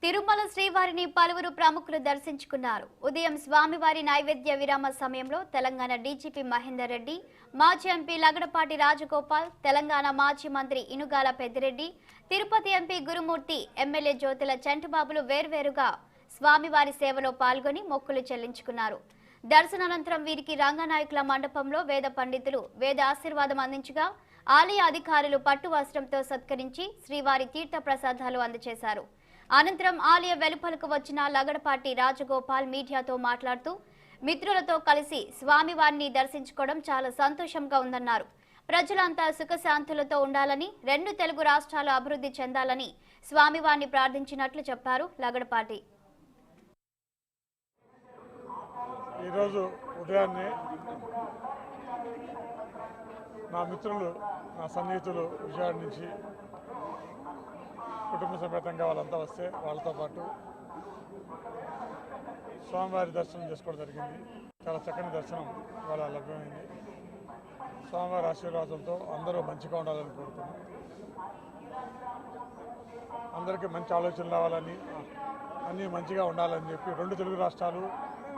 తిరుమల శ్రీవారిని పలువురు ప్రముఖులు దర్శించుకున్నారు. ఉదయం స్వామివారి నైవేద్య విరామ సమయంలో తెలంగాణ డీజీపీ మహేందర్ రెడ్డి, మాజీ ఎంపీ లగడపాటి రాజగోపాల్, తెలంగాణ మాజీ మంత్రి ఇనుగాల పెద్దిరెడ్డి, తిరుపతి ఎంపీ గురుమూర్తి, ఎమ్మెల్యే జ్యోతుల చంటిబాబులు వేర్వేరుగా స్వామివారి సేవలో పాల్గొని మొక్కులు చెల్లించుకున్నారు. దర్శనానంతరం వీరికి రంగనాయకుల మండపంలో వేద పండితులు వేద ఆశీర్వాదం అందించగా ఆలయ అధికారులు పట్టు వస్త్రంతో సత్కరించి శ్రీవారి తీర్థ ప్రసాదాలు అందజేశారు. అనంతరం ఆలయ వెలుపలకు వచ్చిన లగడపాటి రాజగోపాల్ మీడియాతో మాట్లాడుతూ మిత్రులతో కలిసి స్వామివారిని దర్శించుకోవడం చాలా సంతోషంగా ఉందన్నారు. ప్రజలంతా సుఖశాంతులతో ఉండాలని, రెండు తెలుగు రాష్ట్రాలు అభివృద్ధి చెందాలని స్వామివారిని ప్రార్థించినట్లు చెప్పారు లగడపాటి. ఈరోజు ఉదయాన్నే నా మిత్రులు, నా సన్నిహితులు విజయవాడ నుంచి కుటుంబ సమేతంగా వాళ్ళంతా వస్తే వాళ్ళతో పాటు స్వామివారి దర్శనం చేసుకోవడం జరిగింది. చాలా చక్కని దర్శనం వాళ్ళ లభ్యమైంది. స్వామివారి ఆశీర్వాదంతో అందరూ మంచిగా ఉండాలని కోరుతున్నాం. అందరికీ మంచి ఆలోచనలు రావాలని, అన్నీ మంచిగా ఉండాలని చెప్పి రెండు తెలుగు రాష్ట్రాలు